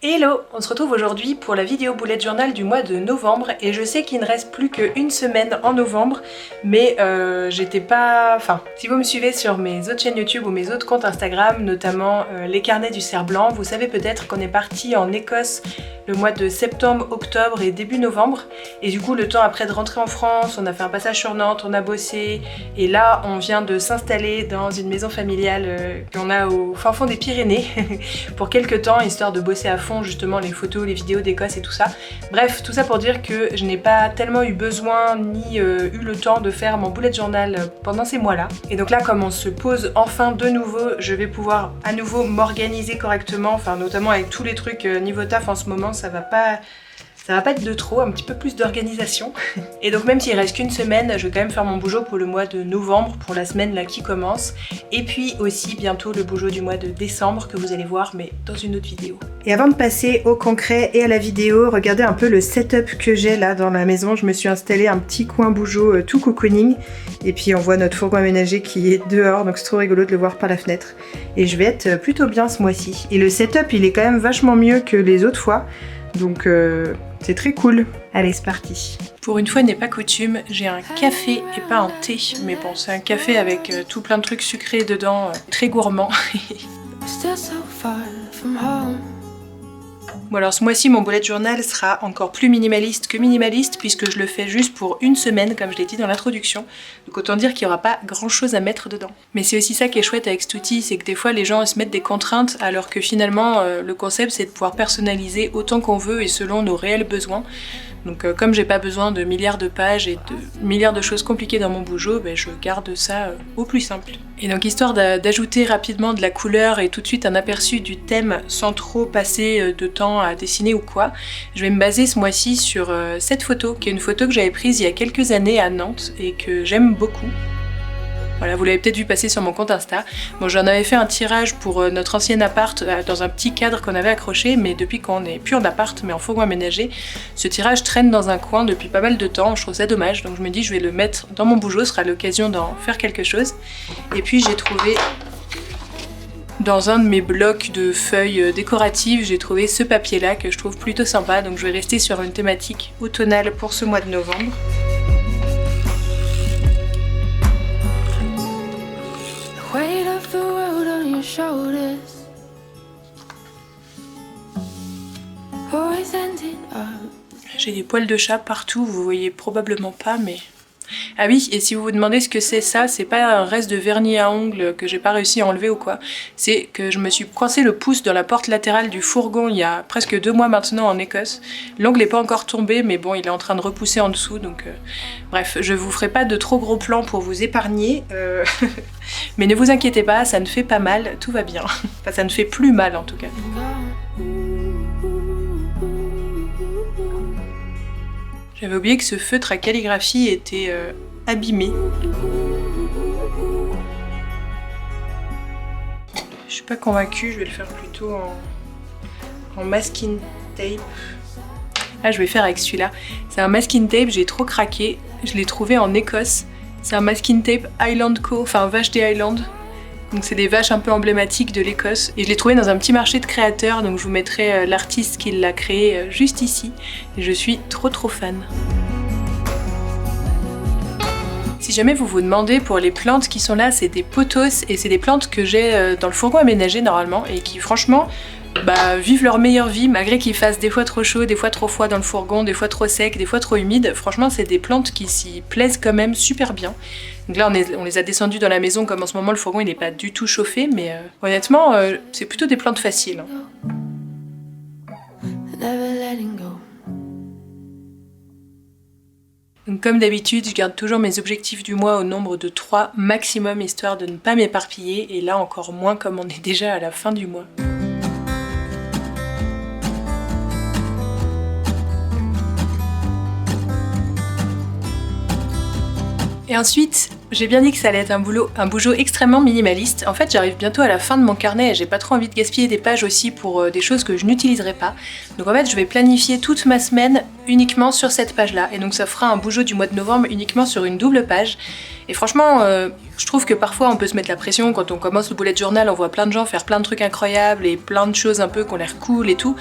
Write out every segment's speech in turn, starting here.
Hello! On se retrouve aujourd'hui pour la vidéo bullet journal du mois de novembre et je sais qu'il ne reste plus qu'une semaine en novembre mais j'étais pas... Enfin, si vous me suivez sur mes autres chaînes YouTube ou mes autres comptes Instagram, notamment les carnets du cerf blanc, vous savez peut-être qu'on est parti en Écosse le mois de septembre, octobre et début novembre et du coup le temps après de rentrer en France, on a fait un passage sur Nantes, on a bossé et là on vient de s'installer dans une maison familiale qu'on a au fin fond des Pyrénées pour quelques temps histoire de bosser à fond justement les photos, les vidéos d'Écosse et tout ça. Bref, tout ça pour dire que je n'ai pas tellement eu besoin ni eu le temps de faire mon bullet journal pendant ces mois-là. Et donc là, comme on se pose enfin de nouveau, je vais pouvoir à nouveau m'organiser correctement, enfin notamment avec tous les trucs niveau taf en ce moment, ça va pas être de trop, un petit peu plus d'organisation. Et donc même s'il reste qu'une semaine, je vais quand même faire mon bougeot pour le mois de novembre, pour la semaine là qui commence. Et puis aussi bientôt le bougeot du mois de décembre que vous allez voir, mais dans une autre vidéo. Et avant de passer au concret et à la vidéo, regardez un peu le setup que j'ai là dans la maison. Je me suis installé un petit coin bougeot tout cocooning. Et puis on voit notre fourgon aménagé qui est dehors, donc c'est trop rigolo de le voir par la fenêtre. Et je vais être plutôt bien ce mois-ci. Et le setup, il est quand même vachement mieux que les autres fois. Donc c'est très cool. Allez, c'est parti. Pour une fois n'est pas coutume, j'ai un café et pas un thé. Mais bon, c'est un café avec tout plein de trucs sucrés dedans, très gourmand. Bon alors ce mois-ci mon bullet journal sera encore plus minimaliste que minimaliste puisque je le fais juste pour une semaine comme je l'ai dit dans l'introduction. Donc autant dire qu'il n'y aura pas grand chose à mettre dedans. Mais c'est aussi ça qui est chouette avec cet outil, c'est que des fois les gens se mettent des contraintes alors que finalement le concept c'est de pouvoir personnaliser autant qu'on veut et selon nos réels besoins. Donc comme j'ai pas besoin de milliards de pages et de milliards de choses compliquées dans mon bougeot, ben, je garde ça au plus simple. Et donc histoire d'ajouter rapidement de la couleur et tout de suite un aperçu du thème sans trop passer de temps à dessiner ou quoi, je vais me baser ce mois-ci sur cette photo, qui est une photo que j'avais prise il y a quelques années à Nantes et que j'aime beaucoup. Voilà, vous l'avez peut-être vu passer sur mon compte Insta. Bon, j'en avais fait un tirage pour notre ancien appart dans un petit cadre qu'on avait accroché, mais depuis qu'on n'est plus en appart mais en fourgon aménagé, ce tirage traîne dans un coin depuis pas mal de temps, je trouve ça dommage, donc je me dis je vais le mettre dans mon bougeot, ce sera l'occasion d'en faire quelque chose. Et puis j'ai trouvé, dans un de mes blocs de feuilles décoratives, j'ai trouvé ce papier là que je trouve plutôt sympa, donc je vais rester sur une thématique automnale pour ce mois de novembre. J'ai des poils de chat partout, vous voyez probablement pas, mais... Ah oui, et si vous vous demandez ce que c'est ça, c'est pas un reste de vernis à ongles que j'ai pas réussi à enlever ou quoi, c'est que je me suis coincé le pouce dans la porte latérale du fourgon il y a presque 2 mois maintenant en Écosse. L'ongle n'est pas encore tombé, mais bon, il est en train de repousser en dessous, donc... Bref, je vous ferai pas de trop gros plans pour vous épargner, mais ne vous inquiétez pas, ça ne fait pas mal, tout va bien. Enfin, ça ne fait plus mal en tout cas. J'avais oublié que ce feutre à calligraphie était abîmé. Je suis pas convaincue, je vais le faire plutôt en masking tape. Ah, je vais faire avec celui-là. C'est un masking tape, j'ai trop craqué. Je l'ai trouvé en Écosse. C'est un masking tape Highland Co, enfin Vache des Highlands. Donc c'est des vaches un peu emblématiques de l'Écosse. Et je l'ai trouvé dans un petit marché de créateurs, donc je vous mettrai l'artiste qui l'a créé juste ici. Et je suis trop fan. Si jamais vous vous demandez pour les plantes qui sont là, c'est des pothos et c'est des plantes que j'ai dans le fourgon aménagé normalement et qui franchement vivent leur meilleure vie malgré qu'il fasse des fois trop chaud, des fois trop froid dans le fourgon, des fois trop sec, des fois trop humide. Franchement c'est des plantes qui s'y plaisent quand même super bien. Donc là on les a descendues dans la maison comme en ce moment le fourgon il n'est pas du tout chauffé mais honnêtement c'est plutôt des plantes faciles. Donc comme d'habitude, je garde toujours mes objectifs du mois au nombre de 3 maximum histoire de ne pas m'éparpiller et là encore moins comme on est déjà à la fin du mois. Et ensuite, j'ai bien dit que ça allait être un bougeot extrêmement minimaliste. En fait, j'arrive bientôt à la fin de mon carnet et j'ai pas trop envie de gaspiller des pages aussi pour des choses que je n'utiliserai pas. Donc en fait, je vais planifier toute ma semaine uniquement sur cette page-là. Et donc ça fera un bougeot du mois de novembre uniquement sur une double page. Et franchement, je trouve que parfois on peut se mettre la pression quand on commence le bullet journal, on voit plein de gens faire plein de trucs incroyables et plein de choses un peu qui ont l'air cool et tout.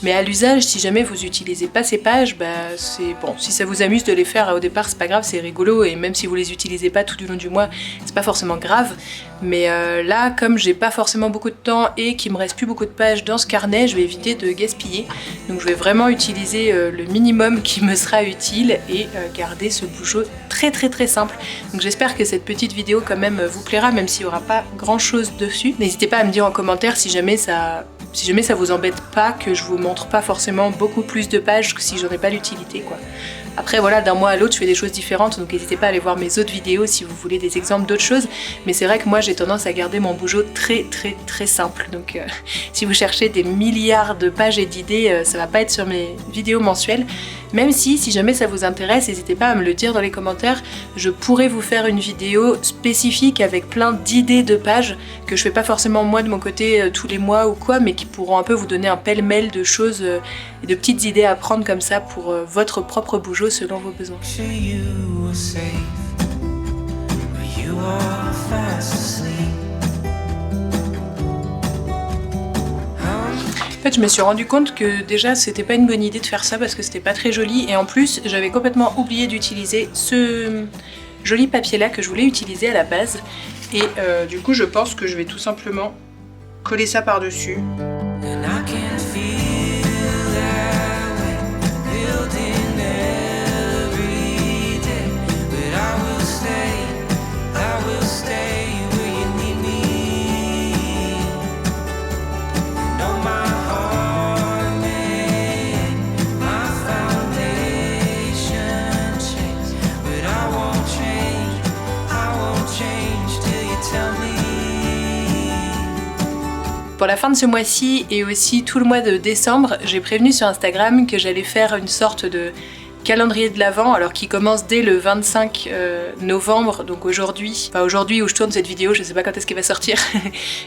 Mais à l'usage, si jamais vous utilisez pas ces pages, bah c'est bon. Si ça vous amuse de les faire au départ, c'est pas grave, c'est rigolo. Et même si vous les utilisez pas tout du long du mois, c'est pas forcément grave. Mais là, comme j'ai pas forcément beaucoup de temps et qu'il me reste plus beaucoup de pages dans ce carnet, je vais éviter de gaspiller. Donc je vais vraiment utiliser le minimum qui me sera utile et garder ce bougeot très simple. Donc j'espère que cette petite vidéo quand même vous plaira, même s'il n'y aura pas grand chose dessus. N'hésitez pas à me dire en commentaire si jamais ça vous embête pas que je vous montre pas forcément beaucoup plus de pages que si j'en ai pas l'utilité quoi. Après voilà, d'un mois à l'autre je fais des choses différentes, donc n'hésitez pas à aller voir mes autres vidéos si vous voulez des exemples d'autres choses. Mais c'est vrai que moi j'ai tendance à garder mon bougeot très simple. Donc si vous cherchez des milliards de pages et d'idées, ça va pas être sur mes vidéos mensuelles. Même si jamais ça vous intéresse, n'hésitez pas à me le dire dans les commentaires. Je pourrais vous faire une vidéo spécifique avec plein d'idées de pages que je fais pas forcément moi de mon côté tous les mois ou quoi, mais qui pourront un peu vous donner un pêle-mêle de choses et de petites idées à prendre comme ça pour votre propre bougeot selon vos besoins. En fait, je me suis rendu compte que déjà c'était pas une bonne idée de faire ça parce que c'était pas très joli et en plus j'avais complètement oublié d'utiliser ce joli papier là que je voulais utiliser à la base et du coup je pense que je vais tout simplement coller ça par dessus. Pour la fin de ce mois-ci et aussi tout le mois de décembre, j'ai prévenu sur Instagram que j'allais faire une sorte de calendrier de l'Avent, alors qui commence dès le 25 novembre, donc aujourd'hui, enfin aujourd'hui où je tourne cette vidéo, je sais pas quand est-ce qu'elle va sortir,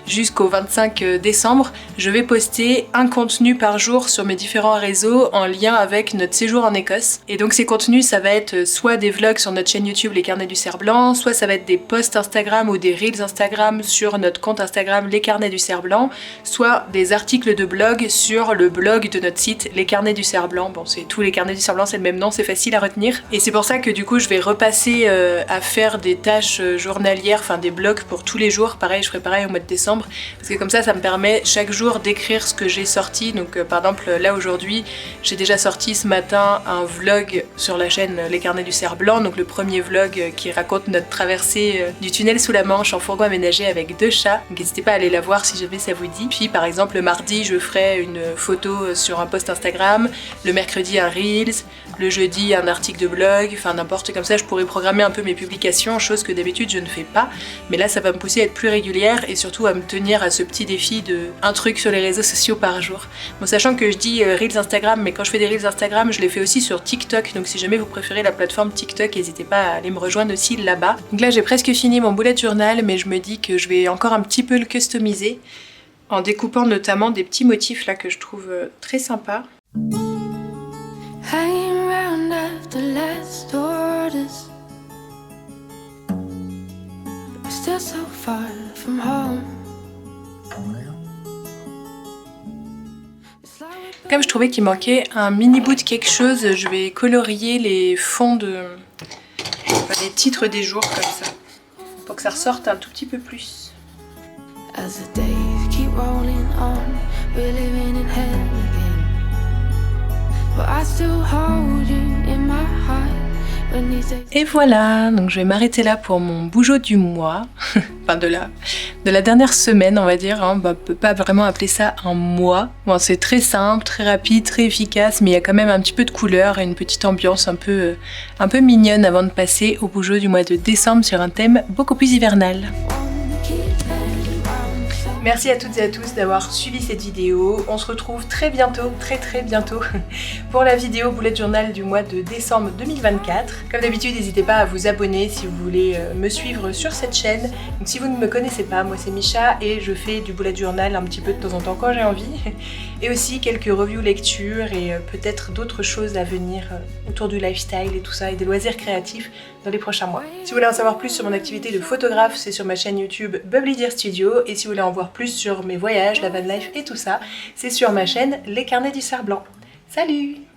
jusqu'au 25 décembre, je vais poster un contenu par jour sur mes différents réseaux en lien avec notre séjour en Écosse. Et donc ces contenus, ça va être soit des vlogs sur notre chaîne YouTube Les Carnets du Cerf Blanc, soit ça va être des posts Instagram ou des reels Instagram sur notre compte Instagram Les Carnets du Cerf Blanc, soit des articles de blog sur le blog de notre site Les Carnets du Cerf Blanc. Bon, c'est tous Les Carnets du Cerf Blanc, c'est le même nom, c'est facile à retenir. Et c'est pour ça que du coup je vais repasser à faire des tâches journalières, enfin des blogs pour tous les jours. Pareil, je ferai pareil au mois de décembre, parce que comme ça me permet chaque jour d'écrire ce que j'ai sorti. Donc par exemple là aujourd'hui, j'ai déjà sorti ce matin un vlog sur la chaîne Les Carnets du Cerf Blanc, donc le premier vlog qui raconte notre traversée du tunnel sous la Manche en fourgon aménagé avec 2 chats. Donc n'hésitez pas à aller la voir si jamais ça vous dit. Puis par exemple le mardi, je ferai une photo sur un post Instagram, le mercredi un Reels, le jeudi un article de blog, enfin n'importe, comme ça je pourrais programmer un peu mes publications, chose que d'habitude je ne fais pas, mais là ça va me pousser à être plus régulière et surtout à me tenir à ce petit défi de un truc sur les réseaux sociaux par jour. Bon, sachant que je dis Reels Instagram, mais quand je fais des Reels Instagram, je les fais aussi sur TikTok, donc si jamais vous préférez la plateforme TikTok, n'hésitez pas à aller me rejoindre aussi là-bas. Donc là j'ai presque fini mon bullet journal, mais je me dis que je vais encore un petit peu le customiser en découpant notamment des petits motifs là que je trouve très sympas. Hanging around after last orders, but still so far from home. Comme je trouvais qu'il manquait un mini bout de quelque chose, je vais colorier les fonds de... les titres des jours comme ça, pour que ça ressorte un tout petit peu plus. As the days keep rolling on, we're living in hell again. Et voilà, donc je vais m'arrêter là pour mon bougeot du mois, enfin de la dernière semaine on va dire, hein. Bah, on peut pas vraiment appeler ça un mois. Bon, c'est très simple, très rapide, très efficace, mais il y a quand même un petit peu de couleur et une petite ambiance un peu mignonne avant de passer au bougeot du mois de décembre sur un thème beaucoup plus hivernal. Merci à toutes et à tous d'avoir suivi cette vidéo. On se retrouve très bientôt, très bientôt, pour la vidéo bullet journal du mois de décembre 2024. Comme d'habitude, n'hésitez pas à vous abonner si vous voulez me suivre sur cette chaîne. Donc si vous ne me connaissez pas, moi c'est Micha et je fais du bullet journal un petit peu de temps en temps quand j'ai envie. Et aussi quelques reviews lectures et peut-être d'autres choses à venir autour du lifestyle et tout ça et des loisirs créatifs dans les prochains mois. Si vous voulez en savoir plus sur mon activité de photographe, c'est sur ma chaîne YouTube Bubbly Dear Studio, et si vous voulez en voir plus sur mes voyages, la van life et tout ça, c'est sur ma chaîne Les Carnets du Cerf Blanc. Salut!